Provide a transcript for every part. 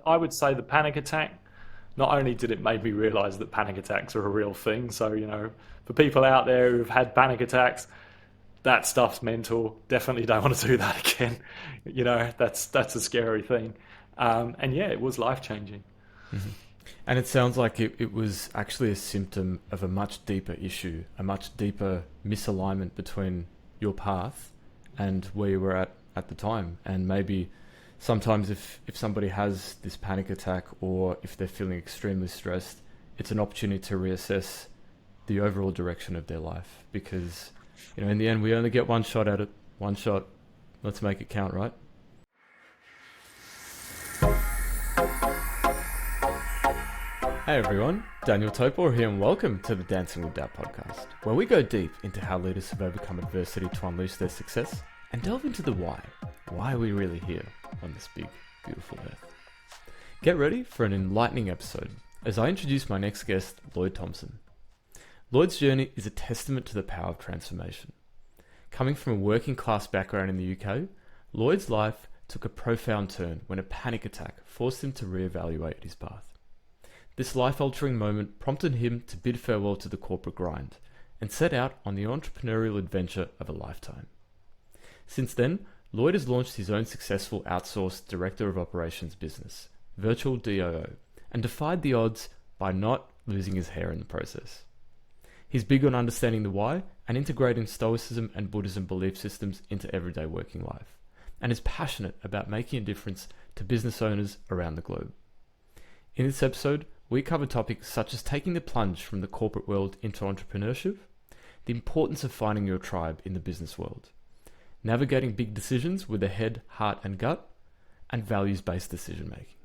I would say the panic attack, not only did it make me realize that panic attacks are a real thing, so, for people out there who've had panic attacks, that stuff's mental. Definitely don't want to do that again. That's a scary thing. And yeah, it was life changing. Mhm. And it sounds like it was actually a symptom of a much deeper issue, a much deeper misalignment between your path and where you were at the time. And maybe sometimes if somebody has this panic attack or if they're feeling extremely stressed, it's an opportunity to reassess the overall direction of their life. Because, in the end, we only get one shot at it. One shot. Let's make it count, right? Hey everyone, Daniel Topor here and welcome to the Dancing with Doubt podcast, where we go deep into how leaders have overcome adversity to unleash their success and delve into the why. Why are we really here on this big, beautiful earth? Get ready for an enlightening episode as I introduce my next guest, Lloyd Thompson. Lloyd's journey is a testament to the power of transformation. Coming from a working class background in the UK, Lloyd's life took a profound turn when a panic attack forced him to reevaluate his path. This life-altering moment prompted him to bid farewell to the corporate grind and set out on the entrepreneurial adventure of a lifetime. Since then, Lloyd has launched his own successful outsourced director of operations business, Virtual DOO, and defied the odds by not losing his hair in the process. He's big on understanding the why and integrating Stoicism and Buddhism belief systems into everyday working life, and is passionate about making a difference to business owners around the globe. In this episode, we cover topics such as taking the plunge from the corporate world into entrepreneurship, the importance of finding your tribe in the business world, navigating big decisions with a head, heart, and gut, and values-based decision-making.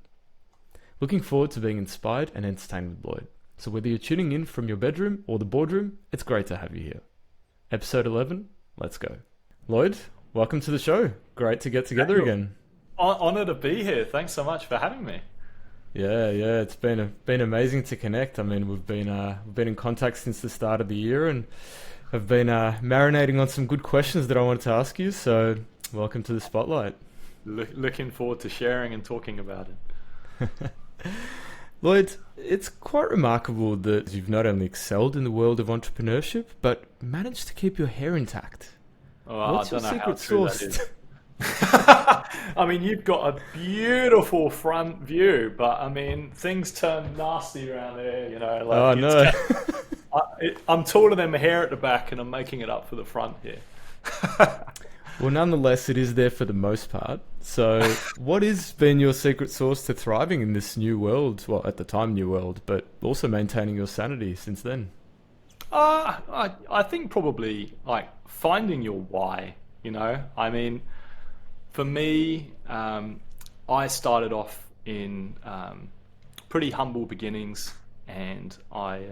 Looking forward to being inspired and entertained with Lloyd. So whether you're tuning in from your bedroom or the boardroom, it's great to have you here. Episode 11, let's go. Lloyd, welcome to the show. Great to get together again. Honor to be here. Thanks so much for having me. Yeah, it's been amazing to connect. I mean, we've been in contact since the start of the year, and have been marinating on some good questions that I wanted to ask you. So, welcome to the spotlight. Looking forward to sharing and talking about it. Lloyd, it's quite remarkable that you've not only excelled in the world of entrepreneurship, but managed to keep your hair intact. What's your secret sauce? I mean, you've got a beautiful front view, but I mean, things turn nasty around there, Oh, no. I'm taller than my hair at the back, and I'm making it up for the front here. Well, nonetheless, it is there for the most part. So what has been your secret sauce to thriving in this new world? Well, at the time, new world, but also maintaining your sanity since then? I think probably like finding your why, I mean, for me, I started off in pretty humble beginnings, and I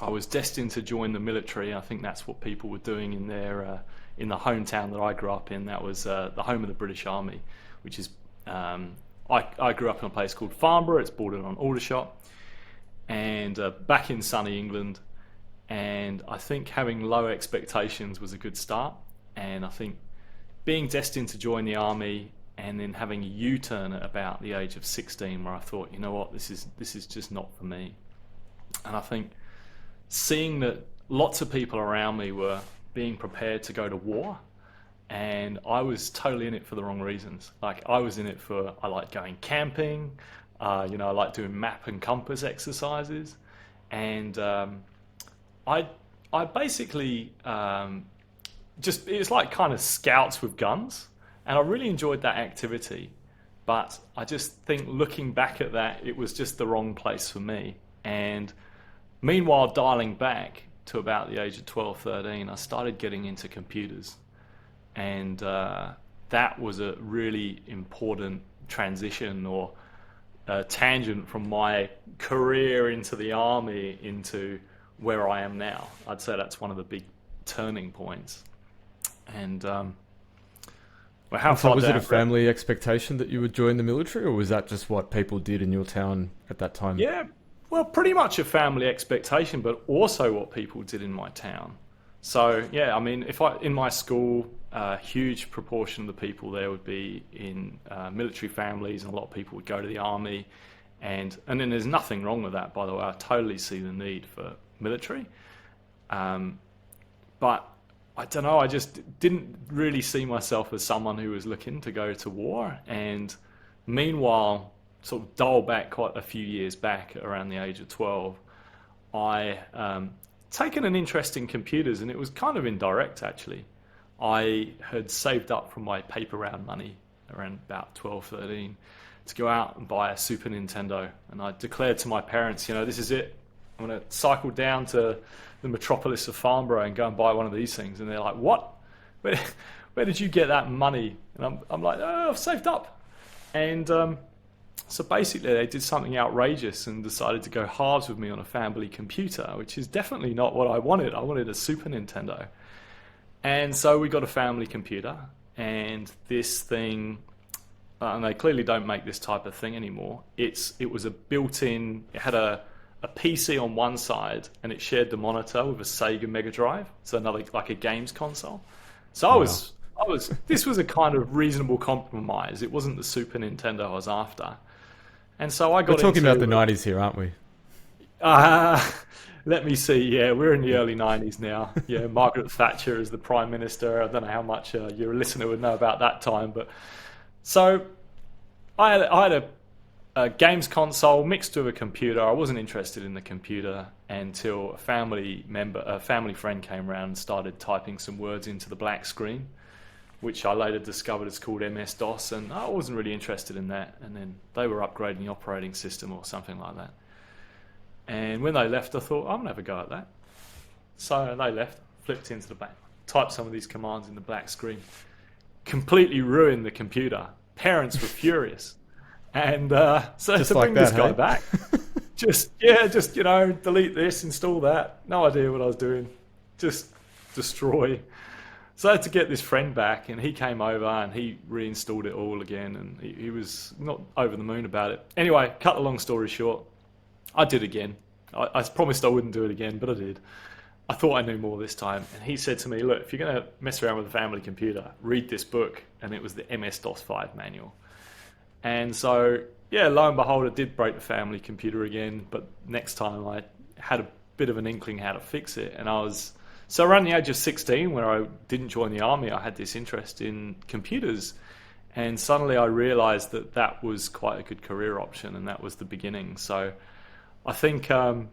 was destined to join the military. I think that's what people were doing in their in the hometown that I grew up in. That was the home of the British Army, which is I grew up in a place called Farnborough. It's bordered on Aldershot, and back in sunny England. And I think having low expectations was a good start. And I think being destined to join the army and then having a U-turn at about the age of 16, where I thought, you know what, this is just not for me. And I think seeing that lots of people around me were being prepared to go to war, and I was totally in it for the wrong reasons. Like, I was in it for, I like going camping, I like doing map and compass exercises, and I basically just, it was like kind of scouts with guns, and I really enjoyed that activity. But I just think, looking back at that, it was just the wrong place for me. And meanwhile, dialing back to about the age of 12, 13, I started getting into computers. And that was a really important transition, or tangent from my career into the army into where I am now. I'd say that's one of the big turning points. And how so far was down it a family expectation that you would join the military, or was that just what people did in your town at that time? Yeah, well, pretty much a family expectation, but also what people did in my town. So yeah, I mean, if I in my school, a huge proportion of the people there would be in military families, and a lot of people would go to the army, and then there's nothing wrong with that, by the way. I totally see the need for military, but I don't know. I just didn't really see myself as someone who was looking to go to war. And meanwhile, sort of dial back quite a few years back, around the age of 12, I taken an interest in computers, and it was kind of indirect actually. I had saved up from my paper round money around about 12, 13 to go out and buy a Super Nintendo. And I declared to my parents, this is it. I'm going to cycle down to the metropolis of Farnborough and go and buy one of these things. And they're like, what? Where did you get that money? And I'm like, oh, I've saved up. And so basically they did something outrageous and decided to go halves with me on a family computer, which is definitely not what I wanted. I wanted a Super Nintendo. And so we got a family computer, and this thing, and they clearly don't make this type of thing anymore. It was a built-in, it had a PC on one side, and it shared the monitor with a Sega Mega Drive, so another, like a games console. So this was a kind of reasonable compromise. It wasn't the Super Nintendo I was after. And so I got We're talking about the 90s here, aren't we? Let me see. Yeah, we're in the early 90s now. Yeah, Margaret Thatcher is the Prime Minister. I don't know how much your listener would know about that time. But so I had a games console mixed with a computer. I wasn't interested in the computer until a family friend came around and started typing some words into the black screen, which I later discovered is called MS-DOS, and I wasn't really interested in that. And then they were upgrading the operating system or something like that. And when they left, I thought, I'm going to have a go at that. So they left, flipped into the back, typed some of these commands in the black screen, completely ruined the computer. Parents were furious. And so just to like bring that, this guy back, just delete this, install that. No idea what I was doing. Just destroy. So I had to get this friend back, and he came over and he reinstalled it all again, and he was not over the moon about it. Anyway, cut the long story short, I did again. I promised I wouldn't do it again, but I did. I thought I knew more this time. And he said to me, look, if you're going to mess around with a family computer, read this book. And it was the MS-DOS 5 manual. And so, yeah, lo and behold, I did break the family computer again. But next time I had a bit of an inkling how to fix it. And so around the age of 16, when I didn't join the army, I had this interest in computers. And suddenly I realized that was quite a good career option. And that was the beginning. So I think I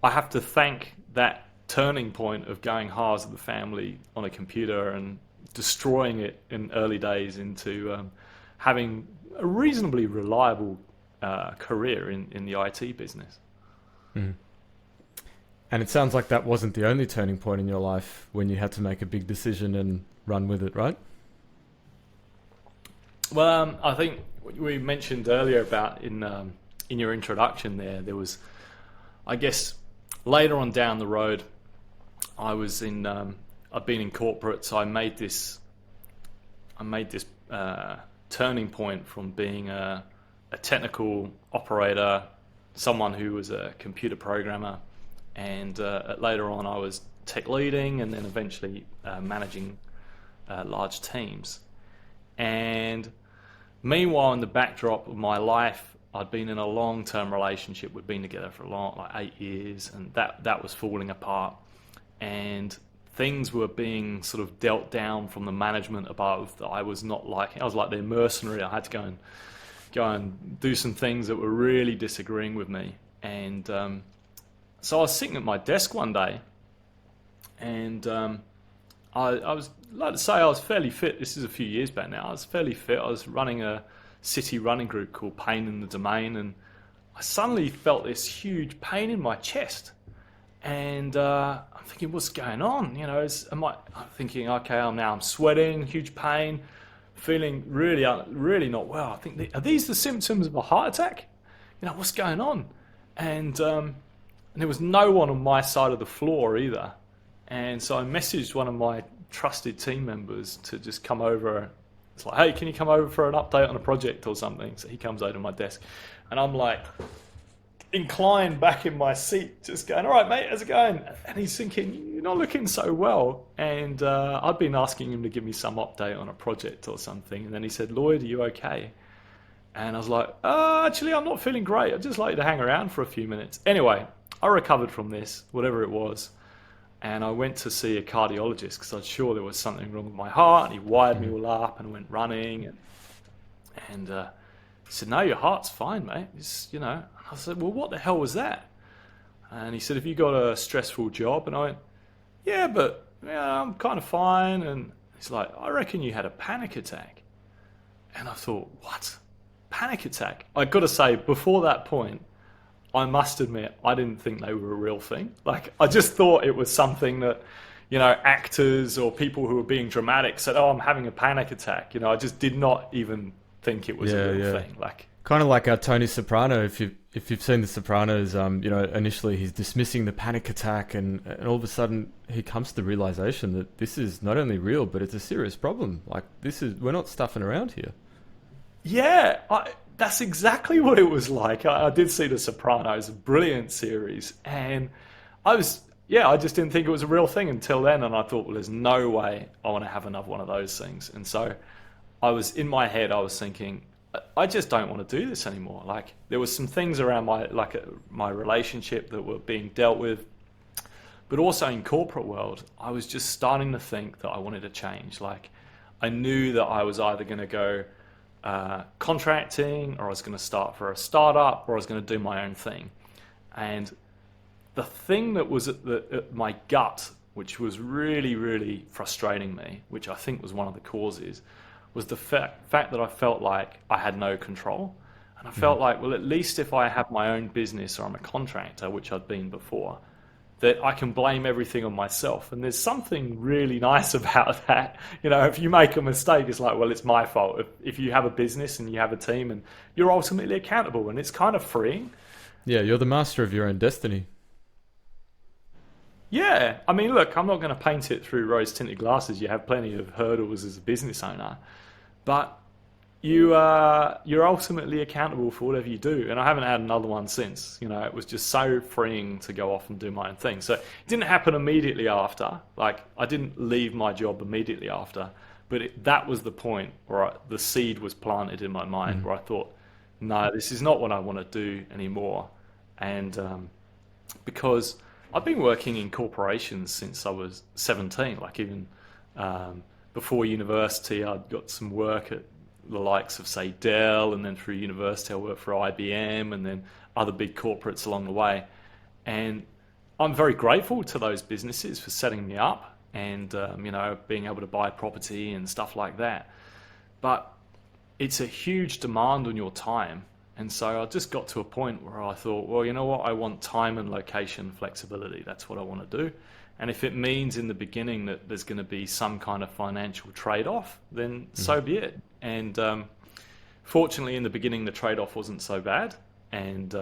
have to thank that turning point of going halves of the family on a computer and destroying it in early days into having a reasonably reliable career in the IT business. Mm. And it sounds like that wasn't the only turning point in your life when you had to make a big decision and run with it, right? Well, I think we mentioned earlier about in your introduction there was, I guess, later on down the road, I've been in corporate, so I made this turning point from being a technical operator, someone who was a computer programmer, and later on I was tech leading, and then eventually managing large teams. And meanwhile, in the backdrop of my life, I'd been in a long-term relationship. We'd been together for like 8 years, and that was falling apart. And things were being sort of dealt down from the management above that I was not liking. I was like their mercenary. I had to go and do some things that were really disagreeing with me. And so I was sitting at my desk one day, and I was, like to say, I was fairly fit. This is a few years back now. I was fairly fit. I was running a city running group called Pain in the Domain, and I suddenly felt this huge pain in my chest. And I'm thinking, what's going on? I'm thinking, okay, I'm sweating, huge pain, feeling really, really not well. I think, are these the symptoms of a heart attack? What's going on? And there was no one on my side of the floor either. And so I messaged one of my trusted team members to just come over. It's like, hey, can you come over for an update on a project or something? So he comes over to my desk, and I'm like inclined back in my seat, just going, all right, mate, how's it going? And he's thinking, not looking so well. And I'd been asking him to give me some update on a project or something. And then he said, Lloyd, are you okay? And I was like, actually, I'm not feeling great. I'd just like you to hang around for a few minutes. Anyway, I recovered from this, whatever it was. And I went to see a cardiologist because I was sure there was something wrong with my heart. And he wired me all up and went running. And he said, no, your heart's fine, mate. It's, you know. I said, well, what the hell was that? And he said, have you got a stressful job? And I went, yeah, but I'm kind of fine. And he's like, I reckon you had a panic attack. And I thought, what? Panic attack? I got to say, before that point, I must admit, I didn't think they were a real thing. Like, I just thought it was something that, you know, actors or people who were being dramatic said, oh, I'm having a panic attack. You know, I just did not even think it was a real thing. Like, kind of like Tony Soprano. If you've seen The Sopranos, you know, initially he's dismissing the panic attack, and all of a sudden he comes to the realization that this is not only real, but it's a serious problem. Like, we're not stuffing around here. Yeah, that's exactly what it was like. I did see The Sopranos, a brilliant series, and I just didn't think it was a real thing until then, and I thought, well, there's no way I want to have another one of those things. And so I was thinking, I just don't want to do this anymore. Like, there was some things around my relationship that were being dealt with, but also in corporate world, I was just starting to think that I wanted to change. Like, I knew that I was either going to go contracting, or I was going to start for a startup, or I was going to do my own thing. And the thing that was at my gut, which was really, really frustrating me, which I think was one of the causes, was the fact that I felt like I had no control. And I felt like, well, at least if I have my own business or I'm a contractor, which I'd been before, that I can blame everything on myself. And there's something really nice about that. You know, if you make a mistake, it's like, well, it's my fault. If you have a business and you have a team, and you're ultimately accountable, and it's kind of freeing. Yeah, you're the master of your own destiny. Yeah, I mean, look, I'm not going to paint it through rose-tinted glasses. You have plenty of hurdles as a business owner, but you're ultimately accountable for whatever you do. And I haven't had another one since. You know, it was just so freeing to go off and do my own thing. So it didn't happen immediately after. Like, I didn't leave my job immediately after, but that was the point where the seed was planted in my mind, where I thought, no, this is not what I want to do anymore. And because I've been working in corporations since I was 17, like even before university, I'd got some work at the likes of, say, Dell, and then through university I worked for IBM, and then other big corporates along the way. And I'm very grateful to those businesses for setting me up and, you know, being able to buy property and stuff like that. But it's a huge demand on your time. And so I just got to a point where I thought, well, you know what? I want time and location flexibility. That's what I want to do. And if it means in the beginning that there's going to be some kind of financial trade-off, then so be it. And fortunately, in the beginning, the trade-off wasn't so bad. And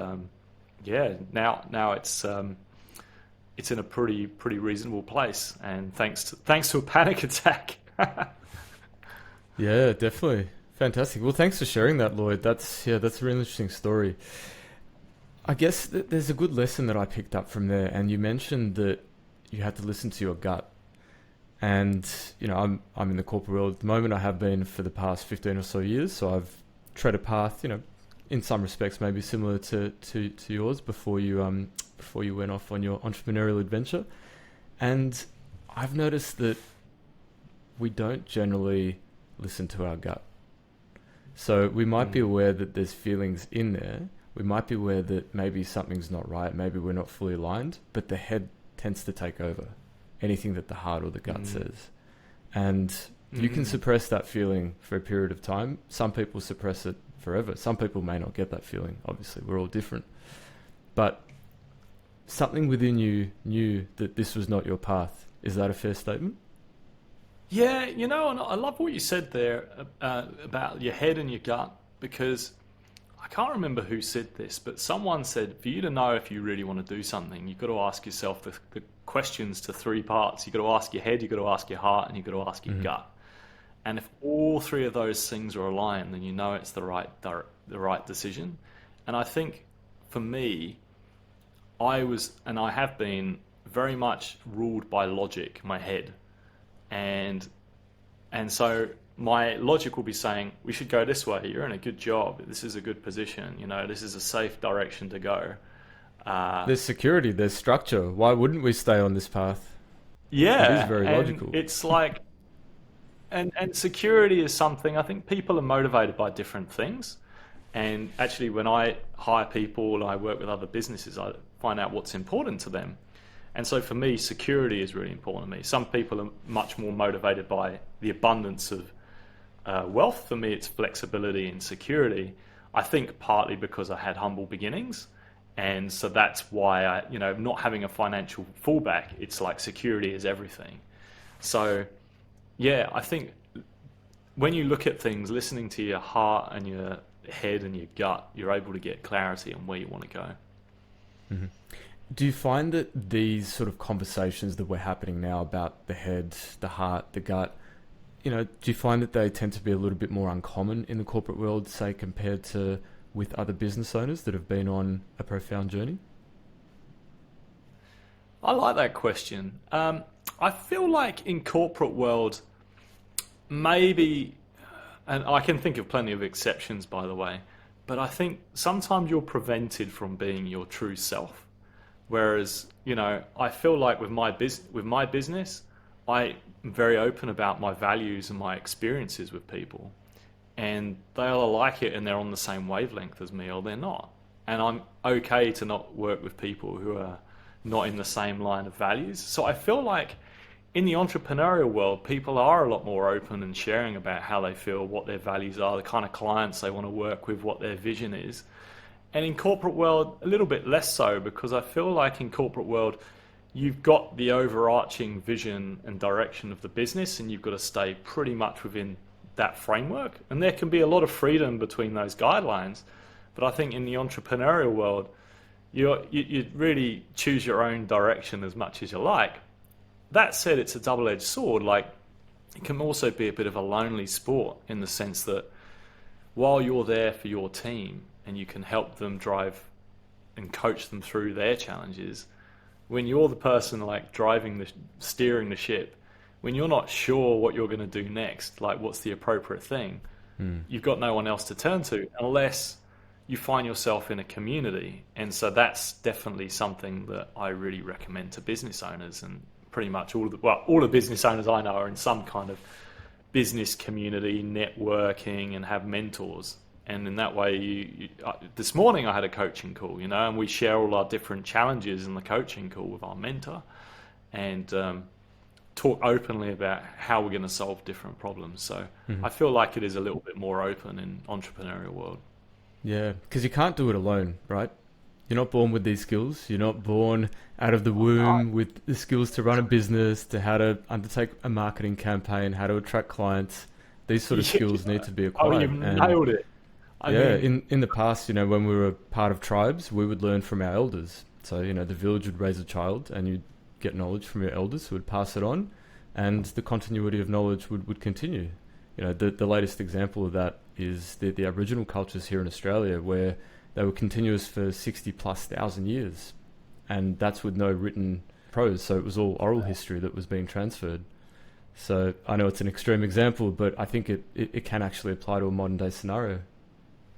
yeah, now it's in a pretty reasonable place. And thanks to a panic attack. Yeah, definitely. Fantastic. Well, thanks for sharing that, Lloyd. That's a really interesting story. I guess there's a good lesson that I picked up from there. And you mentioned that you had to listen to your gut. And, you know, I'm in the corporate world at the moment. I have been for the past 15 or so years. So I've tread a path, you know, in some respects maybe similar to yours before you went off on your entrepreneurial adventure. And I've noticed that we don't generally listen to our gut. So we might be aware that there's feelings in there. We might be aware that maybe something's not right. Maybe we're not fully aligned, but the head tends to take over anything that the heart or the gut says. And you can suppress that feeling for a period of time. Some people suppress it forever. Some people may not get that feeling. Obviously, we're all different. But something within you knew that this was not your path. Is that a fair statement? Yeah, you know, and I love what you said there about your head and your gut, because I can't remember who said this, but someone said for you to know if you really want to do something, you've got to ask yourself the questions to three parts. You've got to ask your head, you've got to ask your heart, and you've got to ask your gut. And if all three of those things are aligned, then you know it's the right decision. And I think for me, I have been very much ruled by logic, my head. And so my logic will be saying, we should go this way. You're in a good job. This is a good position. This is a safe direction to go. There's security, there's structure. Why wouldn't we stay on this path? Yeah. It is very and logical. It's like, and security is something, I think people are motivated by different things. And actually, when I hire people and I work with other businesses, I find out what's important to them. And so for me, security is really important to me. Some people are much more motivated by the abundance of wealth. For me, it's flexibility and security. I think partly because I had humble beginnings. And so that's why I, not having a financial fallback, it's like security is everything. So yeah, I think when you look at things, listening to your heart and your head and your gut, you're able to get clarity on where you want to go. Mm-hmm. Do you find that these sort of conversations that we're happening now about the head, the heart, the gut, do you find that they tend to be a little bit more uncommon in the corporate world, say, compared to with other business owners that have been on a profound journey? I like that question. I feel like in corporate world, maybe, and I can think of plenty of exceptions, by the way, but I think sometimes you're prevented from being your true self. Whereas, I feel like with my business, I'm very open about my values and my experiences with people. And they either like it and they're on the same wavelength as me, or they're not. And I'm okay to not work with people who are not in the same line of values. So I feel like in the entrepreneurial world, people are a lot more open and sharing about how they feel, what their values are, the kind of clients they want to work with, what their vision is. And in corporate world, a little bit less so, because I feel like in corporate world, you've got the overarching vision and direction of the business, and you've got to stay pretty much within that framework. And there can be a lot of freedom between those guidelines. But I think in the entrepreneurial world, you really choose your own direction as much as you like. That said, it's a double-edged sword. Like, it can also be a bit of a lonely sport in the sense that while you're there for your team and you can help them drive and coach them through their challenges, when you're the person like steering the ship, when you're not sure what you're going to do next, like what's the appropriate thing, you've got no one else to turn to unless you find yourself in a community. And so that's definitely something that I really recommend to business owners, and pretty much all the business owners I know are in some kind of business community, networking, and have mentors. And in that way, this morning I had a coaching call, and we share all our different challenges in the coaching call with our mentor, and talk openly about how we're going to solve different problems. So I feel like it is a little bit more open in entrepreneurial world. Yeah, because you can't do it alone, right? You're not born with these skills. You're not born out of the womb with the skills to run a business, to how to undertake a marketing campaign, how to attract clients. These sort of skills need to be acquired. You've nailed it. I mean, in the past, when we were part of tribes, we would learn from our elders. So, the village would raise a child and you'd get knowledge from your elders who would pass it on, and the continuity of knowledge would continue. The latest example of that is the Aboriginal cultures here in Australia, where they were continuous for 60,000+ years. And that's with no written prose. So it was all oral history that was being transferred. So I know it's an extreme example, but I think it can actually apply to a modern day scenario.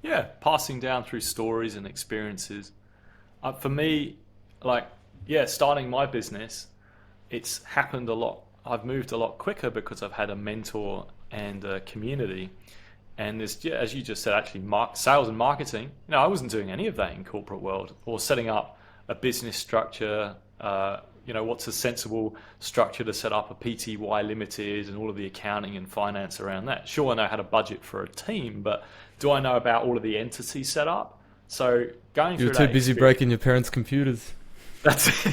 Yeah, passing down through stories and experiences. For me, starting my business, it's happened a lot. I've moved a lot quicker because I've had a mentor and a community. And there's, as you just said, actually, sales and marketing. I wasn't doing any of that in corporate world, or setting up a business structure. What's a sensible structure to set up a PTY limited and all of the accounting and finance around that. Sure, I know how to budget for a team, but do I know about all of the entity setup? So going through that, you're too busy breaking your parents' computers. That's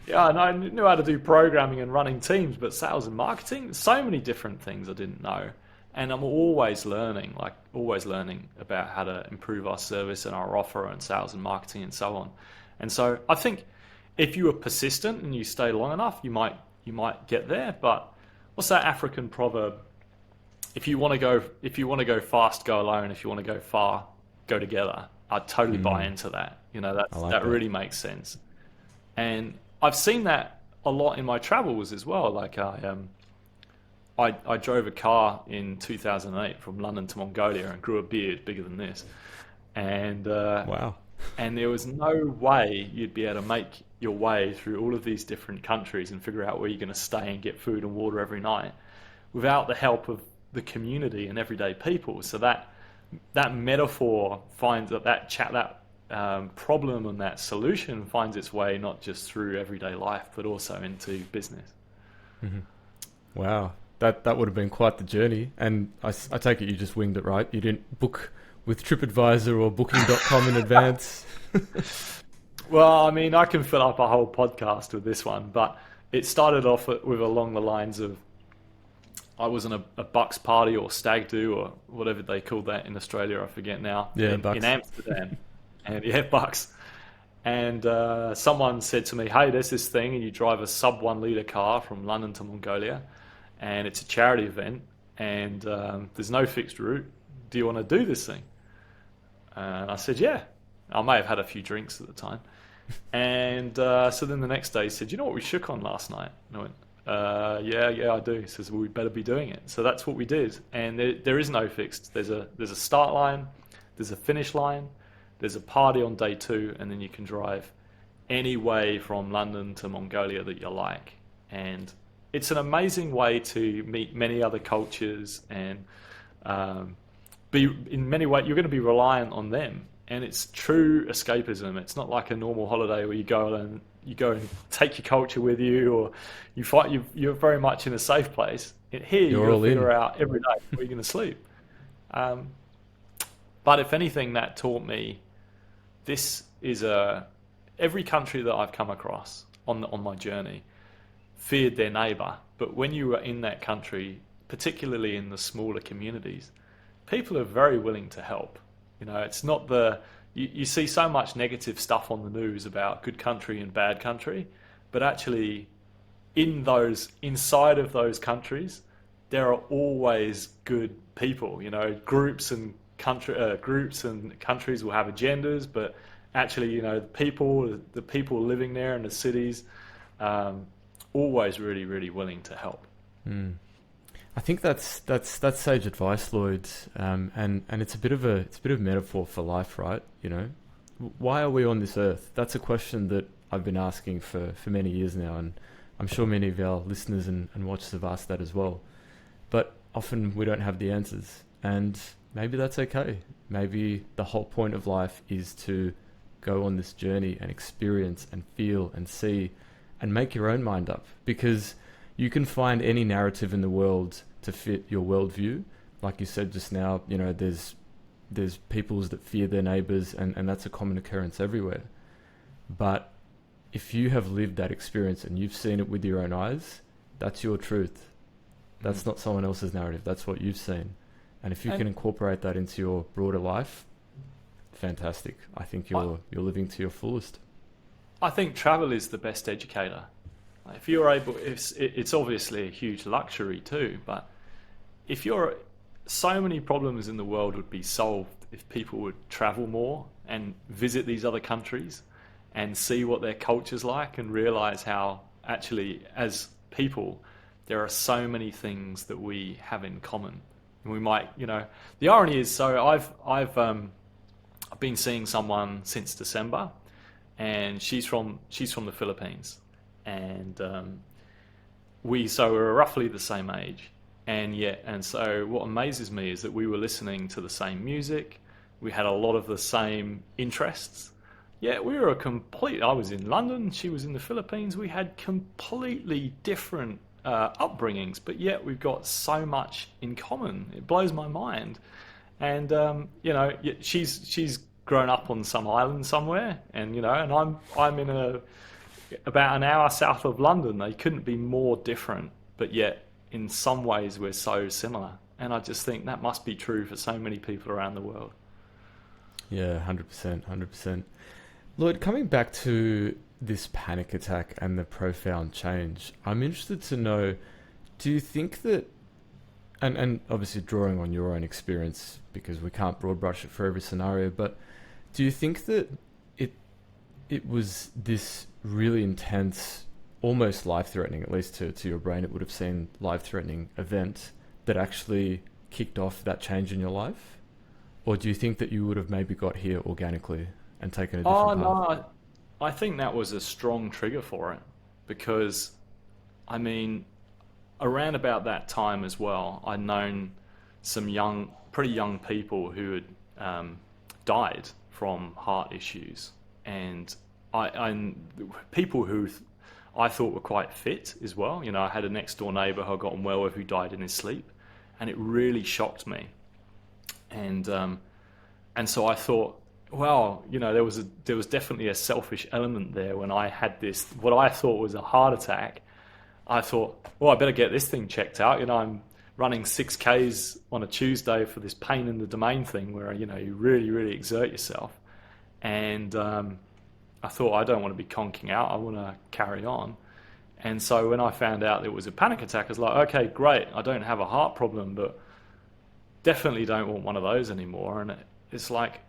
yeah, and I knew how to do programming and running teams, but sales and marketing, so many different things I didn't know. And I'm always learning about how to improve our service and our offer and sales and marketing and so on. And so I think if you are persistent and you stay long enough, you might get there. But what's that African proverb? If you want to go fast, go alone. If you want to go far, go together. I totally buy into that. That really makes sense. And I've seen that a lot in my travels as well. Like I drove a car in 2008 from London to Mongolia and grew a beard bigger than this, and Wow. and there was no way you'd be able to make your way through all of these different countries and figure out where you're going to stay and get food and water every night without the help of the community and everyday people. So that metaphor finds that problem and that solution finds its way not just through everyday life but also into business. Hmm. Wow. That would have been quite the journey. And I take it you just winged it, right? You didn't book with TripAdvisor or Booking.com in advance. Well, I mean, I can fill up a whole podcast with this one, but it started off with along the lines of I was in a Bucks party or stag do or whatever they call that in Australia. I forget now. Yeah, In Amsterdam, and yeah, Bucks. And someone said to me, "Hey, there's this thing, and you drive a sub 1 liter car from London to Mongolia, and it's a charity event, and there's no fixed route. Do you want to do this thing?" And I said, "Yeah." I may have had a few drinks at the time. And so then the next day he said, "You know what we shook on last night?" And I went, yeah, I do." He says, "Well, we better be doing it." So that's what we did. And there is no fixed. There's a start line, there's a finish line, there's a party on day 2, and then you can drive any way from London to Mongolia that you like. And it's an amazing way to meet many other cultures and be in many ways you're going to be reliant on them. And it's true escapism. It's not like a normal holiday where you go and take your culture with you, or you're very much in a safe place. Here You're you all figure in. out every day where you're going to sleep. But if anything, that taught me this is every country that I've come across on my journey feared their neighbor. But when you were in that country, particularly in the smaller communities, people are very willing to help. It's not you see so much negative stuff on the news about good country and bad country, but actually inside of those countries, there are always good people. Groups and countries will have agendas, but actually, the people living there in the cities, always really, really willing to help. Mm. I think that's sage advice, Lloyd, and it's a bit of a metaphor for life, right? Why are we on this earth? That's a question that I've been asking for many years now, and I'm sure many of our listeners and watchers have asked that as well. But often we don't have the answers, and maybe that's okay. Maybe the whole point of life is to go on this journey and experience and feel and see and make your own mind up, because you can find any narrative in the world to fit your worldview. Like you said just now, there's peoples that fear their neighbors, and that's a common occurrence everywhere. But if you have lived that experience and you've seen it with your own eyes, that's your truth. That's not someone else's narrative. That's what you've seen. And if you can incorporate that into your broader life, fantastic. I think you're living to your fullest. I think travel is the best educator. If you're able, it's obviously a huge luxury too, but so many problems in the world would be solved if people would travel more and visit these other countries and see what their culture's like and realize how actually as people there are so many things that we have in common. And we might, the irony is, so I've been seeing someone since December, and she's from the Philippines. And we're roughly the same age, and so what amazes me is that we were listening to the same music, we had a lot of the same interests, yet we were I was in London, she was in the Philippines, we had completely different upbringings, but yet we've got so much in common. It blows my mind. And she's grown up on some island somewhere, and and I'm in about an hour south of London. They couldn't be more different, but yet in some ways we're so similar. And I just think that must be true for so many people around the world. Yeah, 100%. Lloyd, coming back to this panic attack and the profound change, I'm interested to know, do you think that, and obviously drawing on your own experience, because we can't broad brush it for every scenario, but do you think that it was this really intense, almost life-threatening, at least to your brain, it would have seemed life-threatening event that actually kicked off that change in your life? Or do you think that you would have maybe got here organically and taken a Oh different path? no, I think that was a strong trigger for it because I mean, around about that time as well, I'd known some pretty young people who had died from heart issues, and I people who I thought were quite fit as well. You know, I had a next door neighbour who I got on well with who died in his sleep, and it really shocked me. And and so I thought, well, you know, there was definitely a selfish element there when I had this what I thought was a heart attack. I thought, well, I better get this thing checked out. You know, I'm running 6Ks on a Tuesday for this pain in the domain thing where, you know, you really, really exert yourself. And I thought, I don't want to be conking out. I want to carry on. And so when I found out it was a panic attack, I was like, okay, great. I don't have a heart problem, but definitely don't want one of those anymore. And it's like,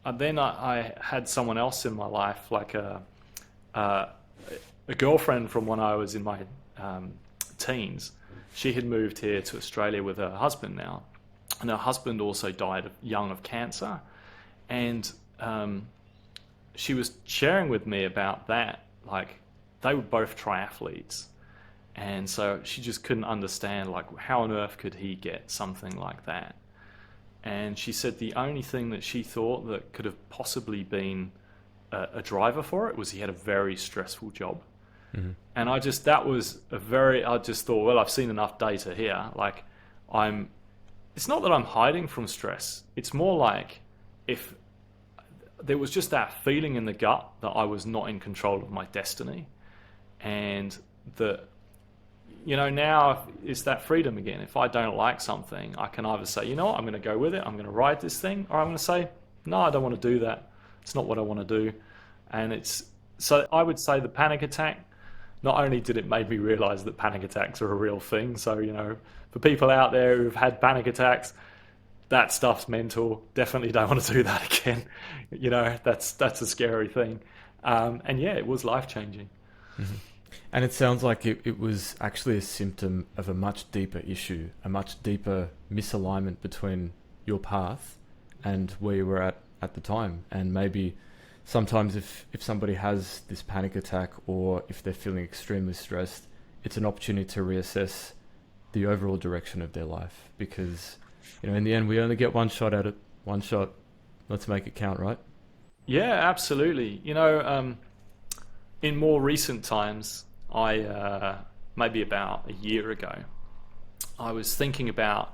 and then I had someone else in my life, like a girlfriend from when I was in my teens. She had moved here to Australia with her husband now, and her husband also died young of cancer. And she was sharing with me about that. Like, they were both triathletes, and so she just couldn't understand, like, how on earth could he get something like that? And she said the only thing that she thought that could have possibly been a driver for it was he had a very stressful job. Mm-hmm. And I just thought, well, I've seen enough data here. Like, it's not that I'm hiding from stress. It's more like if there was just that feeling in the gut that I was not in control of my destiny. And that, you know, now it's that freedom again. If I don't like something, I can either say, you know what, I'm going to go with it, I'm going to ride this thing, or I'm going to say, no, I don't want to do that. It's not what I want to do. And so I would say the panic attack, not only did it make me realize that panic attacks are a real thing. So, you know, for people out there who've had panic attacks, that stuff's mental. Definitely don't want to do that again. You know, that's a scary thing. And yeah, it was life-changing. Mm-hmm. And it sounds like it was actually a symptom of a much deeper issue, a much deeper misalignment between your path and where you were at the time. And maybe sometimes if somebody has this panic attack, or if they're feeling extremely stressed, it's an opportunity to reassess the overall direction of their life. Because, you know, in the end, we only get one shot at it. One shot. Let's make it count, right? Yeah, absolutely. You know, in more recent times, maybe about a year ago, I was thinking about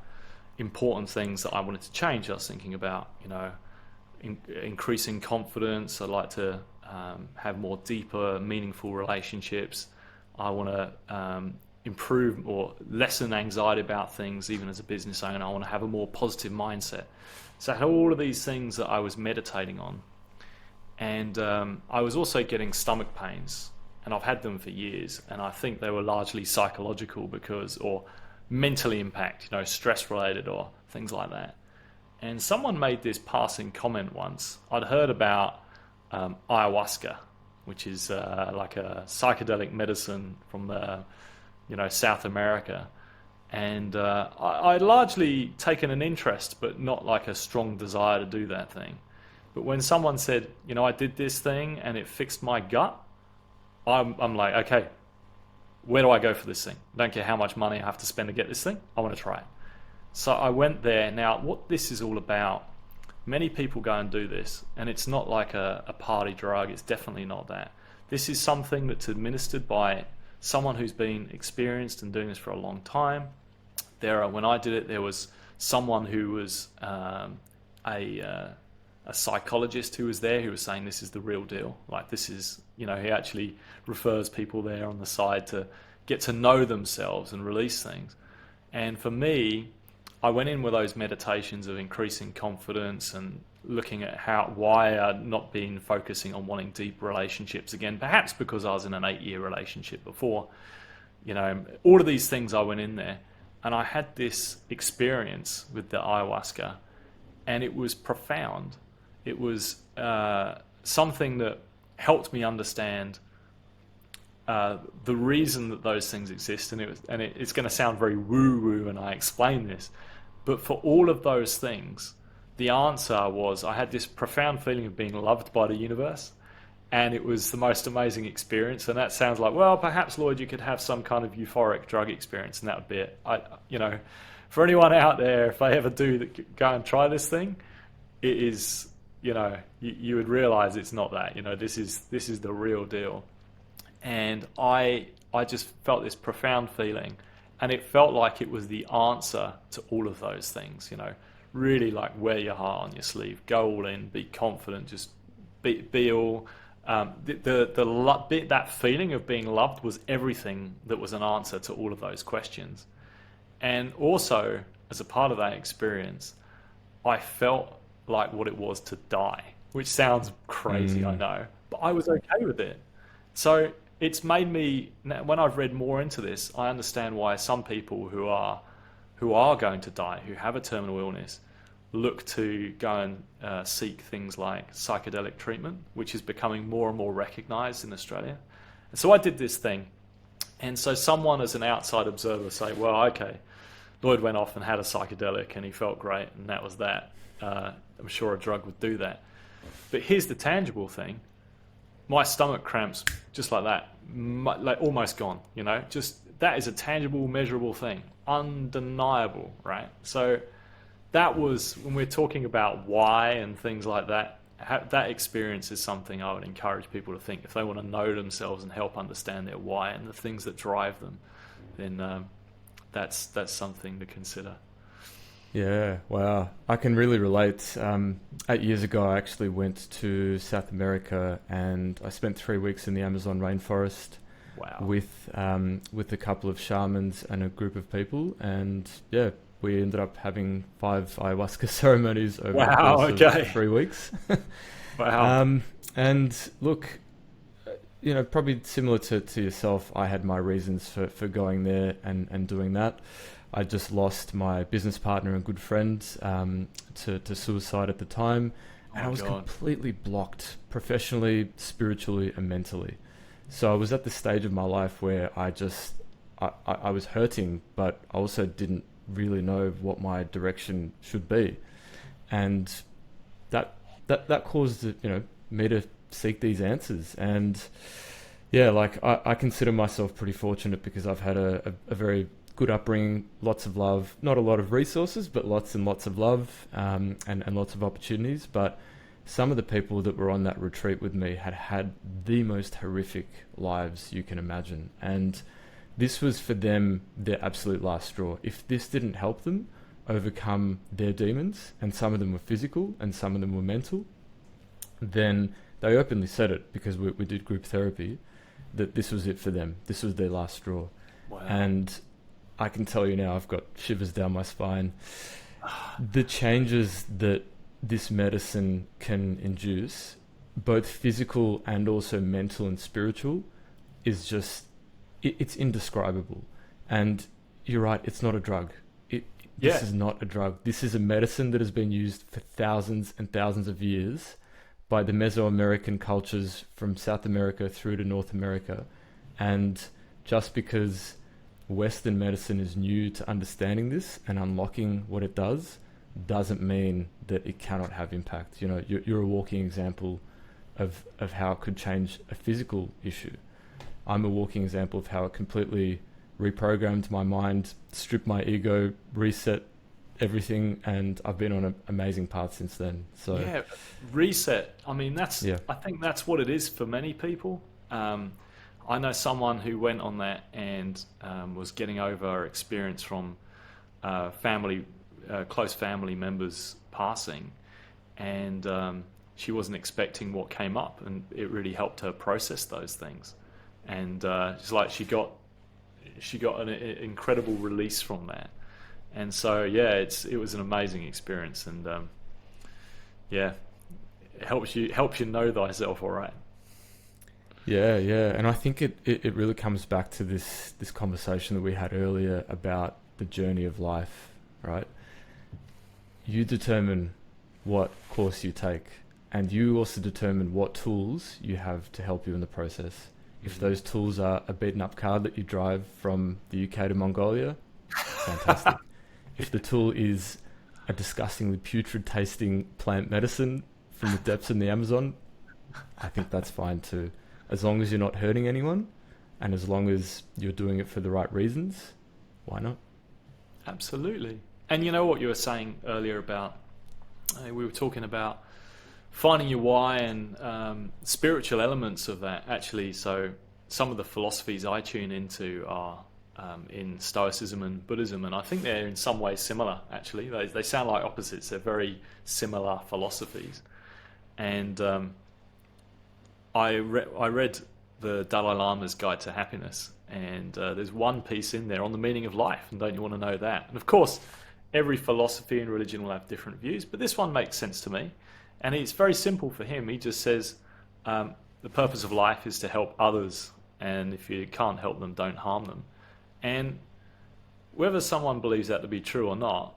important things that I wanted to change. I was thinking about, you know, increasing confidence. I'd like to have more deeper, meaningful relationships. I want to improve or lessen anxiety about things, even as a business owner. I want to have a more positive mindset. So I had all of these things that I was meditating on. And I was also getting stomach pains, and I've had them for years. And I think they were largely psychological or mentally impact, you know, stress related or things like that. And someone made this passing comment once. I'd heard about ayahuasca, which is like a psychedelic medicine from you know, South America. And I'd largely taken an interest, but not like a strong desire to do that thing. But when someone said, you know, I did this thing and it fixed my gut, I'm like, okay, where do I go for this thing? I don't care how much money I have to spend to get this thing. I want to try it. So I went there. Now, what this is all about, many people go and do this, and it's not like a party drug. It's definitely not that. This is something that's administered by someone who's been experienced and doing this for a long time. When I did it, there was someone who was a psychologist who was there, who was saying this is the real deal. Like, this is, you know, he actually refers people there on the side to get to know themselves and release things. And for me, I went in with those meditations of increasing confidence and looking at why I'd not been focusing on wanting deep relationships again, perhaps because I was in an 8-year relationship before. You know, all of these things, I went in there and I had this experience with the ayahuasca, and it was profound. It was something that helped me understand the reason that those things exist. And it's going to sound very woo-woo when I explain this, but for all of those things, the answer was I had this profound feeling of being loved by the universe, and it was the most amazing experience. And that sounds like, well, perhaps, Lloyd, you could have some kind of euphoric drug experience, and that would be it. For anyone out there, if they ever do go and try this thing, it is, you would realize it's not that. This is the real deal. And I just felt this profound feeling, and it felt like it was the answer to all of those things. Really, like, wear your heart on your sleeve, go all in, be confident, just be all. That feeling of being loved was everything that was an answer to all of those questions. And also, as a part of that experience, I felt like what it was to die, which sounds crazy, I know, but I was okay with it. So it's made me, when I've read more into this, I understand why some people who are going to die, who have a terminal illness, look to go and seek things like psychedelic treatment, which is becoming more and more recognized in Australia. And so I did this thing. And so someone as an outside observer say, well, okay, Lloyd went off and had a psychedelic and he felt great, and that was that. I'm sure a drug would do that. But here's the tangible thing. My stomach cramps, just like that, like almost gone, just that is a tangible, measurable thing, undeniable, right? So that was, when we're talking about why and things like that, that experience is something I would encourage people to think. If they want to know themselves and help understand their why and the things that drive them, then that's something to consider. Yeah, wow. I can really relate. 8 years ago, I actually went to South America, and I spent 3 weeks in the Amazon rainforest. Wow. With a couple of shamans and a group of people, and yeah, we ended up having 5 ayahuasca ceremonies over the course of 3 weeks. Wow. And look, probably similar to yourself, I had my reasons for going there and doing that. I just lost my business partner and good friend to suicide at the time, and I was completely blocked professionally, spiritually, and mentally. So I was at the stage of my life where I was hurting, but I also didn't really know what my direction should be, and that caused me to seek these answers. And yeah, like I consider myself pretty fortunate because I've had a very good upbringing, lots of love, not a lot of resources, but lots and lots of love, and lots of opportunities. But some of the people that were on that retreat with me had the most horrific lives you can imagine. And this was for them their absolute last straw. If this didn't help them overcome their demons, and some of them were physical and some of them were mental, then they openly said it, because we did group therapy, that this was it for them. This was their last straw. Wow. And I can tell you now, I've got shivers down my spine. The changes that this medicine can induce, both physical and also mental and spiritual, is just, it's indescribable. And you're right, it's not a drug. This is not a drug. This is a medicine that has been used for thousands and thousands of years by the Mesoamerican cultures from South America through to North America. And just because Western medicine is new to understanding this and unlocking what it doesn't mean that it cannot have impact. You're a walking example of how it could change a physical issue. I'm a walking example of how it completely reprogrammed my mind, stripped my ego, reset everything, and I've been on an amazing path since then. So yeah, reset. I mean, I think that's what it is for many people. I know someone who went on that and was getting over experience from close family members passing, and she wasn't expecting what came up, and it really helped her process those things. And it's like she got an incredible release from that. And so yeah, it was an amazing experience, and it helps you know thyself, all right. Yeah, and I think it really comes back to this conversation that we had earlier about the journey of life, right? You determine what course you take, and you also determine what tools you have to help you in the process. If those tools are a beaten up car that you drive from the UK to Mongolia, fantastic. If the tool is a disgustingly putrid tasting plant medicine from the depths in the Amazon, I think that's fine too. As long as you're not hurting anyone, and as long as you're doing it for the right reasons, why not? Absolutely. And you know what you were saying earlier about, we were talking about finding your why and spiritual elements of that, actually. So some of the philosophies I tune into are in Stoicism and Buddhism, and I think they're in some ways similar, actually. They sound like opposites. They're very similar philosophies. And I read the Dalai Lama's Guide to Happiness, and there's one piece in there on the meaning of life, and don't you want to know that? And of course, every philosophy and religion will have different views, but this one makes sense to me. And it's very simple for him. He just says the purpose of life is to help others, and if you can't help them, don't harm them. And whether someone believes that to be true or not,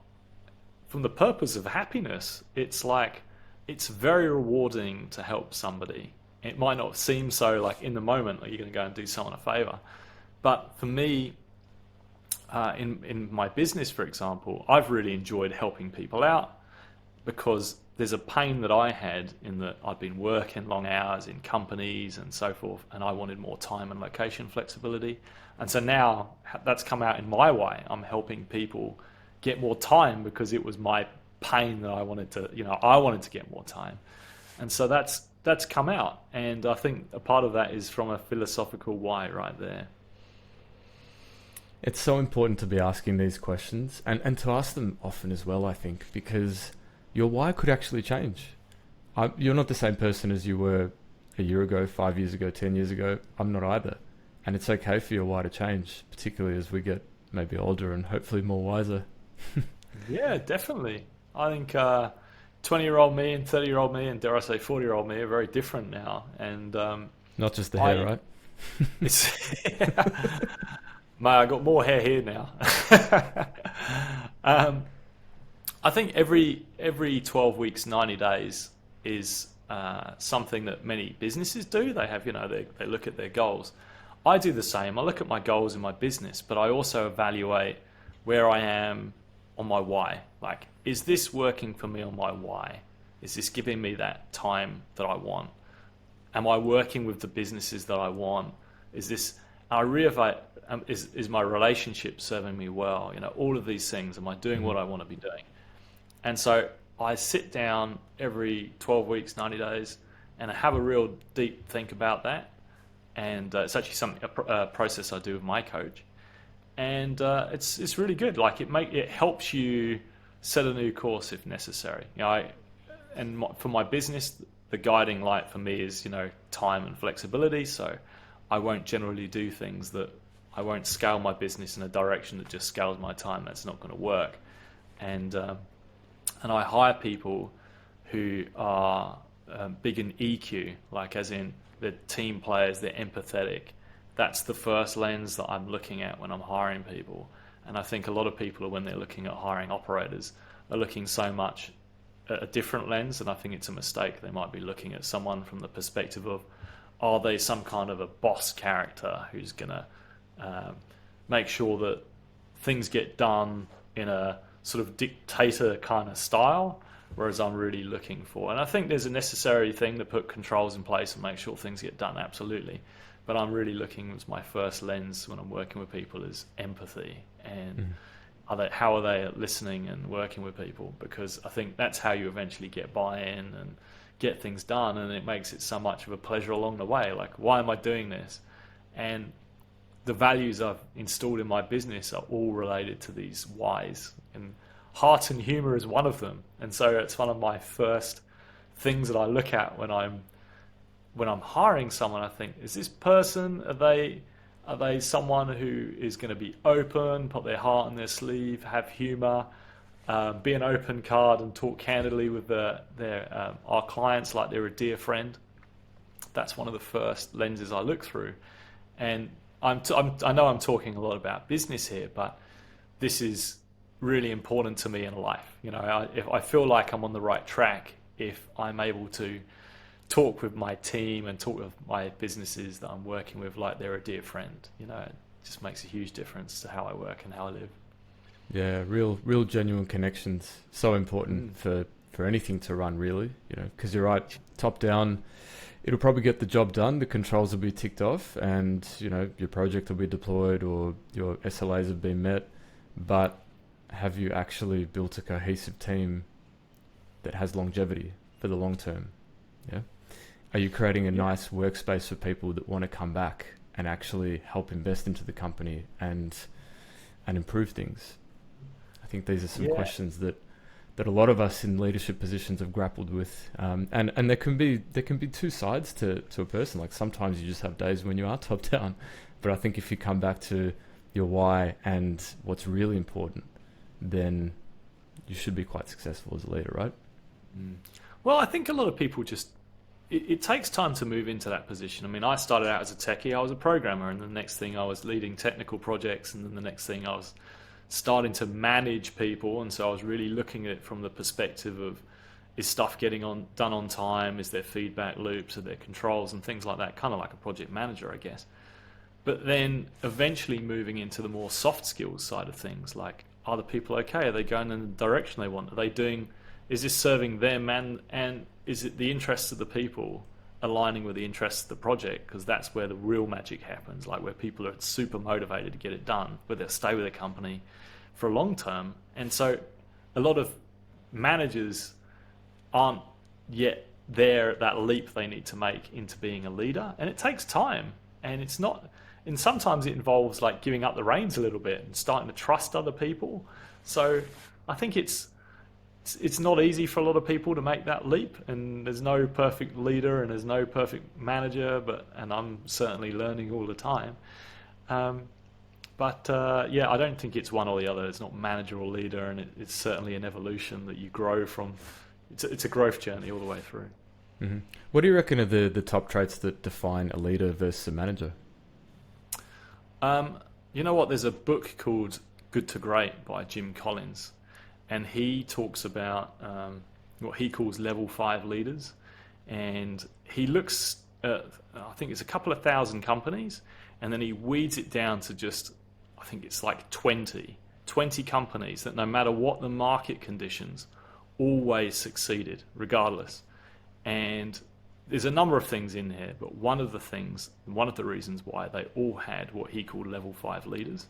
from the purpose of happiness, it's like it's very rewarding to help somebody. It might not seem so, like in the moment, like you're going to go and do someone a favor. But for me, in my business, for example, I've really enjoyed helping people out, because there's a pain that I had in that I'd been working long hours in companies and so forth, and I wanted more time and location flexibility. And so now that's come out in my way. I'm helping people get more time because it was my pain that I wanted to get more time. And so that's come out. And I think a part of that is from a philosophical why right there. It's so important to be asking these questions and to ask them often as well, I think, because your why could actually change. You're not the same person as you were a year ago, 5 years ago, 10 years ago. I'm not either. And it's okay for your why to change, particularly as we get maybe older and hopefully more wiser. Yeah, definitely. I think 20-year-old me and 30-year-old me and, dare I say, 40-year-old me are very different now. And not just the hair, right? Mate, I got more hair here now. I think every 12 weeks, 90 days is something that many businesses do. They have, they look at their goals. I do the same. I look at my goals in my business, but I also evaluate where I am on my why. Like, is this working for me on my why? Is this giving me that time that I want? Am I working with the businesses that I want? Is my relationship serving me well? All of these things. Am I doing what I want to be doing? And so I sit down every 12 weeks, 90 days, and I have a real deep think about that. And it's actually a process I do with my coach. And it's really good. Like it helps you set a new course if necessary. For my business, the guiding light for me is time and flexibility. So I won't generally do things that I won't scale my business in a direction that just scales my time. That's not going to work. And I hire people who are big in EQ, like as in they're team players, they're empathetic. That's the first lens that I'm looking at when I'm hiring people. And I think a lot of people, when they're looking at hiring operators, are looking so much at a different lens, and I think it's a mistake. They might be looking at someone from the perspective of, are they some kind of a boss character who's going to make sure that things get done in a sort of dictator kind of style, whereas I'm really looking for, and I think there's a necessary thing to put controls in place and make sure things get done, absolutely. But I'm really looking, as my first lens when I'm working with people, is empathy and how are they at listening and working with people, because I think that's how you eventually get buy-in and get things done, and it makes it so much of a pleasure along the way. Like, why am I doing this? And the values I've installed in my business are all related to these whys, and heart and humor is one of them. And so it's one of my first things that I look at when I'm hiring someone. I think, is this person, are they someone who is going to be open, put their heart on their sleeve, have humor, be an open card and talk candidly with our clients like they're a dear friend? That's one of the first lenses I look through. And I know I'm talking a lot about business here, but this is really important to me in life. If I feel like I'm on the right track if I'm able to talk with my team and talk with my businesses that I'm working with like they're a dear friend. It just makes a huge difference to how I work and how I live. Yeah, real genuine connections. So important for anything to run, really. Because you're right, top down, it'll probably get the job done. The controls will be ticked off, and your project will be deployed or your SLAs have been met. But have you actually built a cohesive team that has longevity for the long term? Yeah. Are you creating a nice workspace for people that want to come back and actually help invest into the company and improve things? I think these are some questions that a lot of us in leadership positions have grappled with. And there can be two sides to a person. Like sometimes you just have days when you are top down. But I think if you come back to your why and what's really important, then you should be quite successful as a leader, right? Well, I think a lot of people just, it takes time to move into that position. I mean, I started out as a techie, I was a programmer, and the next thing I was leading technical projects, and then the next thing I was starting to manage people. And so I was really looking at it from the perspective of, is stuff getting done on time? Is there feedback loops? Are there controls and things like that? Kind of like a project manager, I guess. But then eventually moving into the more soft skills side of things, like, are the people okay? Are they going in the direction they want? Are they doing, is this serving them, and is it the interests of the people aligning with the interests of the project? Because that's where the real magic happens, like where people are super motivated to get it done, where they'll stay with a company for a long term. And so a lot of managers aren't yet there at that leap they need to make into being a leader, and it takes time, and it's not, and sometimes it involves like giving up the reins a little bit and starting to trust other people. So I think it's not easy for a lot of people to make that leap, and there's no perfect leader and there's no perfect manager, and I'm certainly learning all the time. But I don't think it's one or the other. It's not manager or leader, and it's certainly an evolution that you grow from. It's a growth journey all the way through. Mm-hmm. What do you reckon are the top traits that define a leader versus a manager? You know what? There's a book called Good to Great by Jim Collins, and he talks about what he calls level 5 leaders. And he looks at, I think it's a couple of thousand companies, and then he weeds it down to just, I think it's like 20 companies that no matter what the market conditions, always succeeded regardless. And there's a number of things in here, but one of the reasons why they all had what he called level 5 leaders.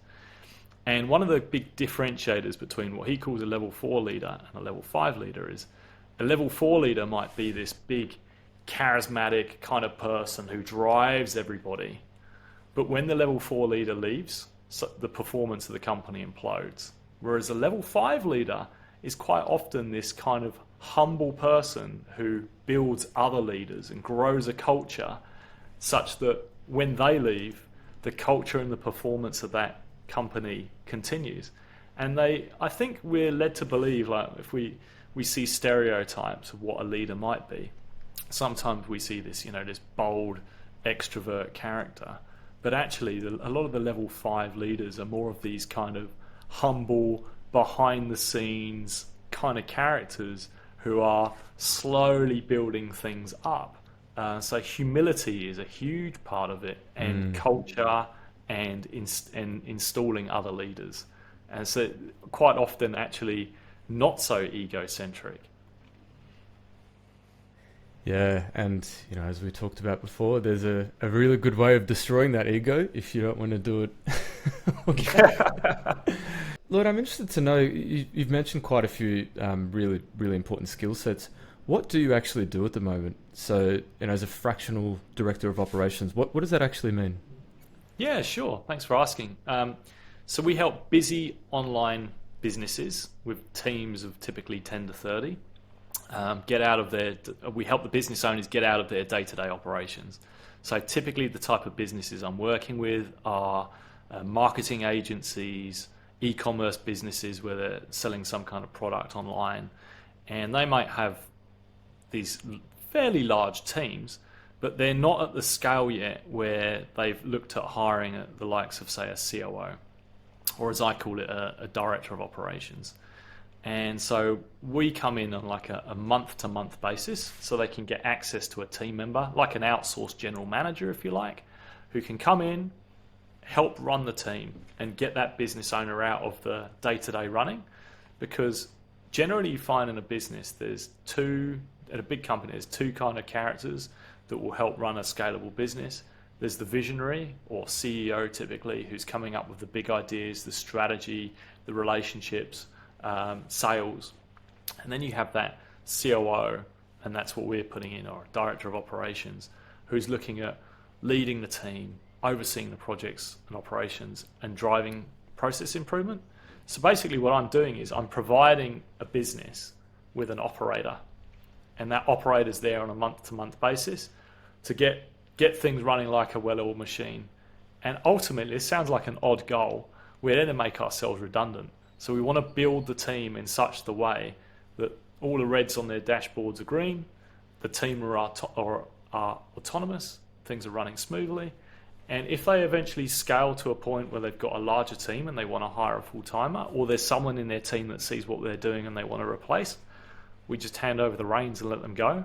And one of the big differentiators between what he calls a level 4 leader and a level 5 leader is a level 4 leader might be this big, charismatic kind of person who drives everybody. But when the level 4 leader leaves, so the performance of the company implodes. Whereas a level 5 leader is quite often this kind of humble person who builds other leaders and grows a culture such that when they leave, the culture and the performance of that company continues. And I think we're led to believe, like, if we see stereotypes of what a leader might be, sometimes we see this, this bold extrovert character, but actually a lot of the level 5 leaders are more of these kind of humble, behind the scenes kind of characters who are slowly building things up. So humility is a huge part of it, and culture and installing other leaders. And so quite often actually not so egocentric. Yeah, and as we talked about before, there's a really good way of destroying that ego if you don't want to do it. Lloyd, I'm interested to know, you've mentioned quite a few really, really important skill sets. What do you actually do at the moment? So, as a fractional director of operations, what does that actually mean? Yeah, sure. Thanks for asking. So we help busy online businesses with teams of typically 10 to 30 we help the business owners get out of their day-to-day operations. So typically the type of businesses I'm working with are marketing agencies, e-commerce businesses where they're selling some kind of product online, and they might have these fairly large teams, but they're not at the scale yet where they've looked at hiring at the likes of, say, a COO, or as I call it, a director of operations. And so we come in on like a month-to-month basis, so they can get access to a team member, like an outsourced general manager, if you like, who can come in, help run the team and get that business owner out of the day-to-day running. Because generally you find in a business, at a big company, there's two kind of characters that will help run a scalable business. There's the visionary, or CEO typically, who's coming up with the big ideas, the strategy, the relationships, sales. And then you have that COO, and that's what we're putting in, or director of operations, who's looking at leading the team, overseeing the projects and operations, and driving process improvement. So basically what I'm doing is I'm providing a business with an operator, and that operator's there on a month-to-month basis to get things running like a well-oiled machine. And ultimately, it sounds like an odd goal. We're there to make ourselves redundant. So we want to build the team in such the way that all the reds on their dashboards are green, the team are autonomous, things are running smoothly. And if they eventually scale to a point where they've got a larger team and they want to hire a full-timer, or there's someone in their team that sees what they're doing and they want to replace, we just hand over the reins and let them go.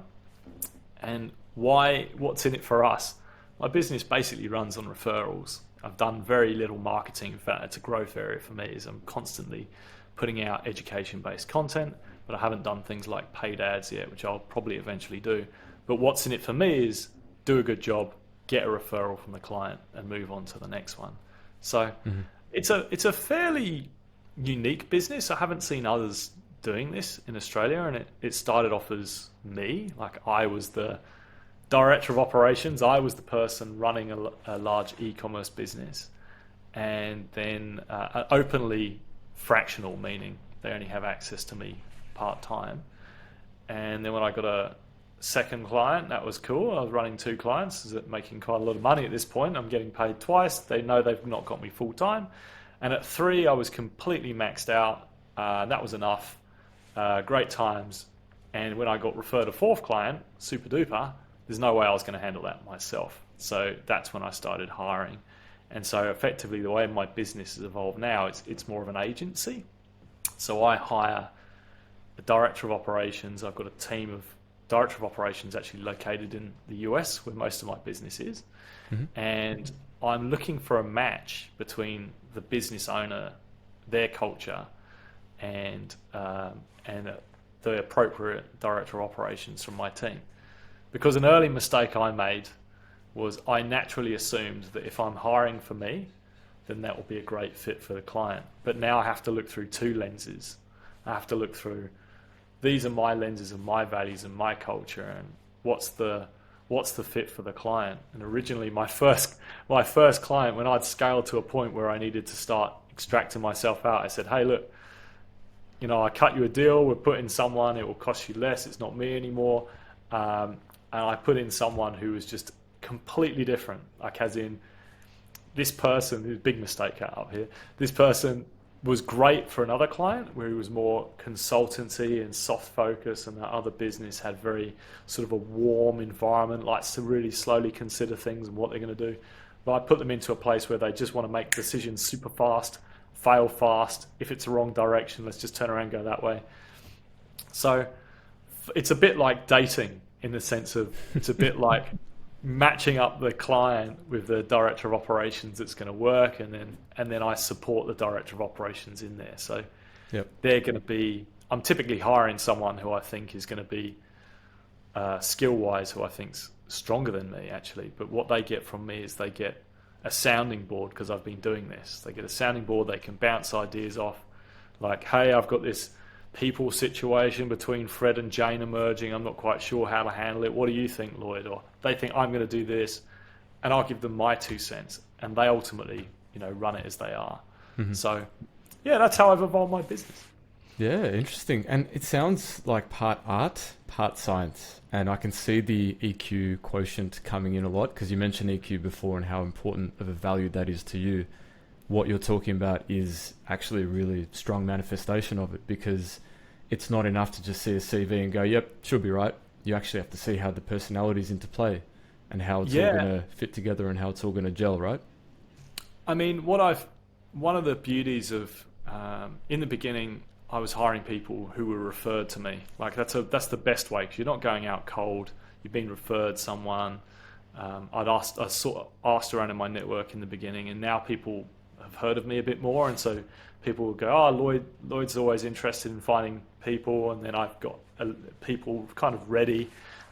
And what's in it for us? My business basically runs on referrals. I've done very little marketing. In fact, it's a growth area for me, is I'm constantly putting out education-based content, but I haven't done things like paid ads yet, which I'll probably eventually do. But what's in it for me is do a good job, get a referral from the client, and move on to the next one. So it's a fairly unique business. I haven't seen others doing this in Australia, and it started off as me. Like, I was the director of operations. I was the person running a large e-commerce business, and then openly fractional, meaning they only have access to me part-time. And then when I got a second client, that was cool. I was running two clients, making quite a lot of money at this point. I'm getting paid twice. They know they've not got me full-time. And at three, I was completely maxed out. That was enough. Great times. And when I got referred a fourth client, super duper, there's no way I was going to handle that myself. So that's when I started hiring. And so effectively the way my business has evolved now, it's more of an agency. So I hire a director of operations. I've got a team of director of operations actually located in the US, where most of my business is. And I'm looking for a match between the business owner, their culture, and the appropriate director of operations from my team. Because an early mistake I made was I naturally assumed that if I'm hiring for me, then that will be a great fit for the client. But now I have to look through two lenses. I have to look through, these are my lenses and my values and my culture, and what's the fit for the client. And originally my first client, when I'd scaled to a point where I needed to start extracting myself out, I said, hey, look, I cut you a deal, we're putting someone, it will cost you less, it's not me anymore. And I put in someone who was just completely different. Like, as in, this person, big mistake up here, this person was great for another client where he was more consultancy and soft focus, and that other business had very sort of a warm environment, likes to really slowly consider things and what they're going to do. But I put them into a place where they just want to make decisions super fast, fail fast. If it's the wrong direction, let's just turn around and go that way. So it's a bit like dating, in the sense of, it's a bit like matching up the client with the director of operations that's going to work, and then I support the director of operations in there. So they're going to be, I'm typically hiring someone who I think is going to be skill-wise, who I think's stronger than me, actually. But what they get from me is they get a sounding board, because I've been doing this. They get a sounding board, they can bounce ideas off, like, hey, I've got this people situation between Fred and Jane emerging. I'm not quite sure how to handle it. What do you think, Lloyd? Or they think I'm going to do this, and I'll give them my 2 cents, and they ultimately, run it as they are. So, yeah, that's how I've evolved my business. Yeah, interesting. And it sounds like part art, part science. And I can see the EQ quotient coming in a lot, because you mentioned EQ before and how important of a value that is to you. What you're talking about is actually a really strong manifestation of it, because it's not enough to just see a CV and go, yep, should be right. You actually have to see how the personality's interplay and how it's all going to fit together and how it's all going to gel, right? I mean, one of the beauties of, in the beginning, I was hiring people who were referred to me. Like that's the best way, because you're not going out cold. You've been referred someone. I sort of asked around in my network in the beginning, and now people have heard of me a bit more, and so people will go, "Oh, Lloyd's always interested in finding people," and then I've got people kind of ready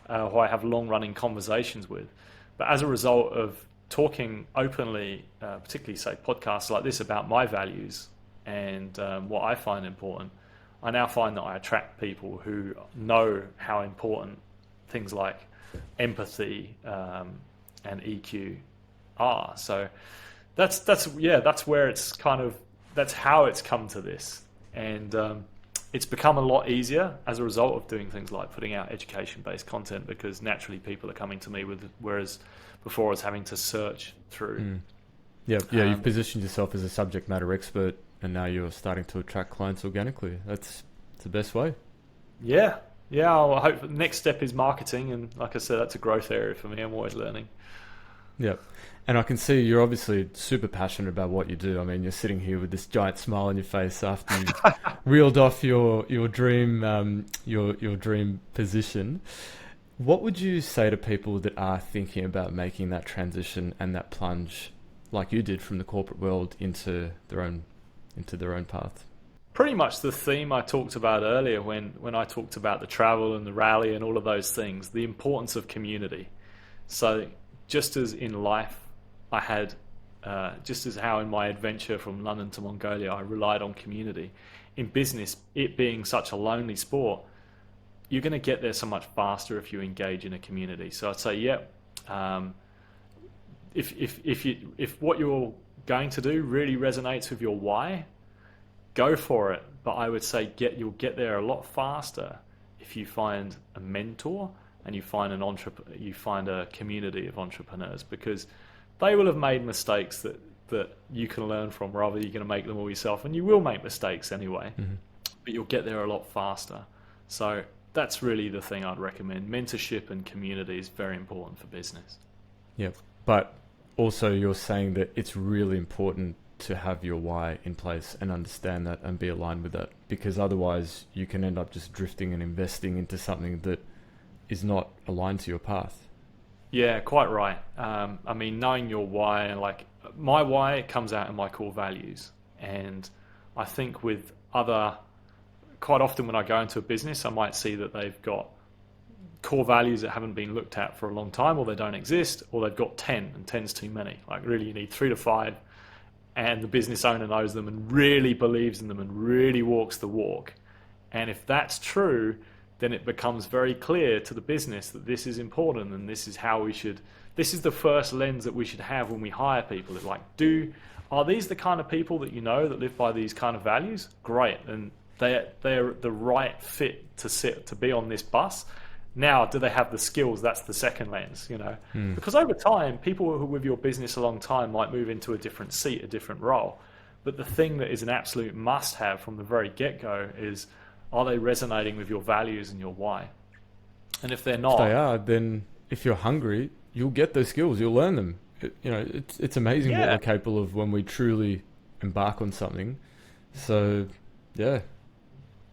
who I have long-running conversations with. But as a result of talking openly, particularly say podcasts like this about my values and what I find important, I now find that I attract people who know how important things like empathy and EQ are. So that's where it's kind of, that's how it's come to this. And it's become a lot easier as a result of doing things like putting out education-based content, because naturally people are coming to me with, whereas before I was having to search through. You've positioned yourself as a subject matter expert, and now you're starting to attract clients organically. That's the best way. Yeah. I hope the next step is marketing, and like I said, that's a growth area for me. I'm always learning. Yeah. And I can see you're obviously super passionate about what you do. I mean, you're sitting here with this giant smile on your face after you've reeled off your dream your dream position. What would you say to people that are thinking about making that transition and that plunge, like you did, from the corporate world into their own path? Pretty much the theme I talked about earlier when I talked about the travel and the rally and all of those things, the importance of community. So just as in life, I had, just as how in my adventure from London to Mongolia, I relied on community. In business, it being such a lonely sport, you're going to get there so much faster if you engage in a community. So I'd say, if what you're going to do really resonates with your why, go for it. But I would say you'll get there a lot faster if you find a mentor and you find a community of entrepreneurs, because they will have made mistakes that you can learn from, rather you're going to make them all yourself, and you will make mistakes anyway, but you'll get there a lot faster. So that's really the thing I'd recommend. Mentorship and community is very important for business. Yeah, but also you're saying that it's really important to have your why in place and understand that and be aligned with that, because otherwise you can end up just drifting and investing into something that is not aligned to your path. Yeah, quite right. I mean, knowing your why, and like my why comes out in my core values. And I think quite often when I go into a business, I might see that they've got core values that haven't been looked at for a long time, or they don't exist, or they've got 10, and 10's too many. Like really you need 3 to 5, and the business owner knows them and really believes in them and really walks the walk. And if that's true, then it becomes very clear to the business that this is important, and this is how this is the first lens that we should have when we hire people. It's like, are these the kind of people that you know that live by these kind of values? Great. And they're the right fit to be on this bus. Now, do they have the skills? That's the second lens, because over time, people who are with your business a long time might move into a different seat, a different role. But the thing that is an absolute must have from the very get-go is, are they resonating with your values and your why? And if they're not... If they are, then if you're hungry, you'll get those skills, you'll learn them. It's amazing what we're capable of when we truly embark on something. So, yeah.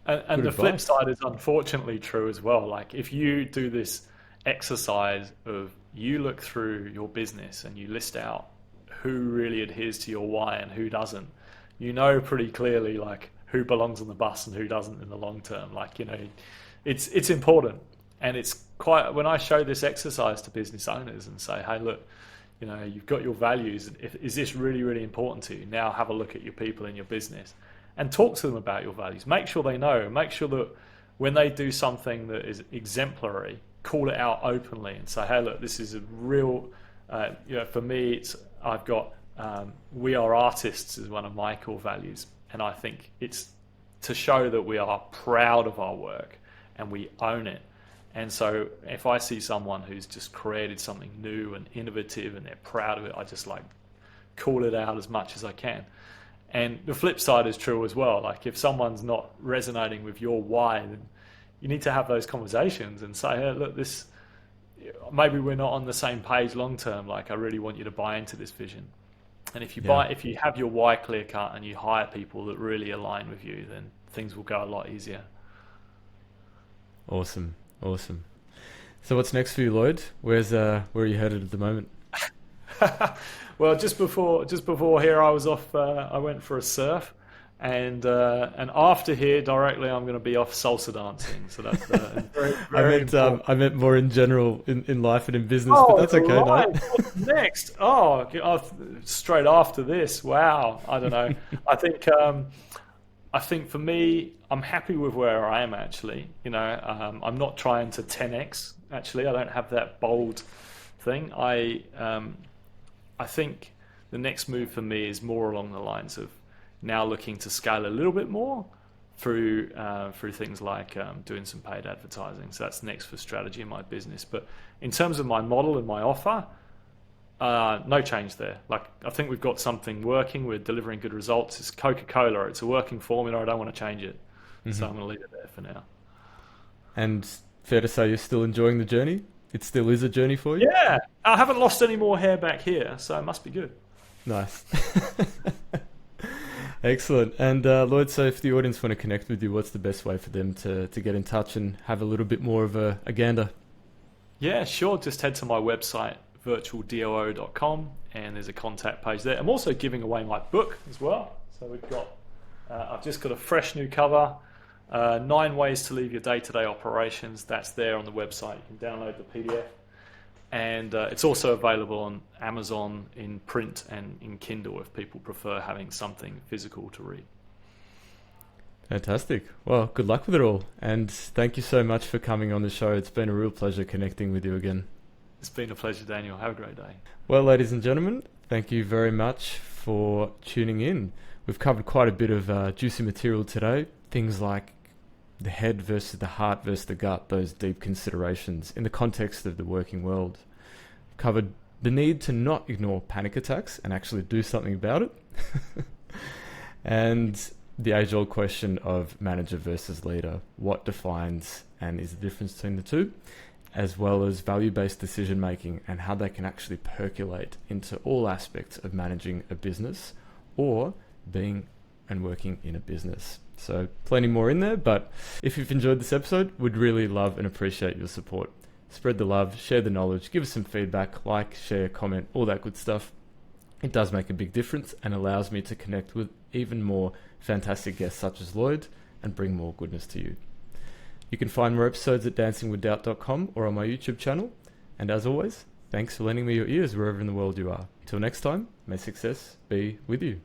And the flip side is unfortunately true as well. Like if you do this exercise of you look through your business and you list out who really adheres to your why and who doesn't, you know pretty clearly like who belongs on the bus and who doesn't in the long term. Like, it's important. And it's quite, when I show this exercise to business owners and say, hey, look, you've got your values. Is this really, really important to you? Now have a look at your people in your business and talk to them about your values. Make sure they know. Make sure that when they do something that is exemplary, call it out openly and say, hey, look, this is a real, for me, I've got, we are artists is one of my core values. And I think it's to show that we are proud of our work and we own it. And so if I see someone who's just created something new and innovative and they're proud of it, I just like call it out as much as I can. And the flip side is true as well. Like if someone's not resonating with your why, then you need to have those conversations and say, hey, look, maybe we're not on the same page long term. Like I really want you to buy into this vision. And if you have your why clear cut and you hire people that really align with you, things will go a lot easier. Awesome. So what's next for you, Lloyd? Where are you headed at the moment? Well, just before here, I was off. I went for a surf, and after here, directly, I'm going to be off salsa dancing. So that's very important. I meant more in general in life and in business, but that's okay. Right. No? What's next? Straight after this. Wow. I don't know. I think for me, I'm happy with where I am actually. I'm not trying to 10x. Actually, I don't have that bold thing. I think the next move for me is more along the lines of now looking to scale a little bit more through things like doing some paid advertising. So that's next for strategy in my business. But in terms of my model and my offer, no change there. Like, I think we've got something working. We're delivering good results. It's Coca-Cola. It's a working formula. I don't want to change it. So I'm going to leave it there for now. And fair to say you're still enjoying the journey? It still is a journey for you? Yeah. I haven't lost any more hair back here, so it must be good. Nice. Excellent. And Lloyd, so if the audience want to connect with you, what's the best way for them to get in touch and have a little bit more of a gander? Yeah, sure. Just head to my website, virtualdoo.com, and there's a contact page there. I'm also giving away my book as well. So we've got, I've just got a fresh new cover, 9 ways to leave your day-to-day operations. That's there on the website. You can download the PDF. And it's also available on Amazon in print and in Kindle if people prefer having something physical to read. Fantastic. Well, good luck with it all. And thank you so much for coming on the show. It's been a real pleasure connecting with you again. It's been a pleasure, Daniel. Have a great day. Well, ladies and gentlemen, thank you very much for tuning in. We've covered quite a bit of juicy material today. Things like the head versus the heart versus the gut, those deep considerations in the context of the working world. We've covered the need to not ignore panic attacks and actually do something about it. And the age-old question of manager versus leader. What defines and is the difference between the two? As well as value-based decision-making and how they can actually percolate into all aspects of managing a business or being and working in a business. So plenty more in there, but if you've enjoyed this episode, we'd really love and appreciate your support. Spread the love, share the knowledge, give us some feedback, like, share, comment, all that good stuff. It does make a big difference and allows me to connect with even more fantastic guests such as Lloyd and bring more goodness to you. You can find more episodes at dancingwithdoubt.com or on my YouTube channel. And as always, thanks for lending me your ears wherever in the world you are. Till next time, may success be with you.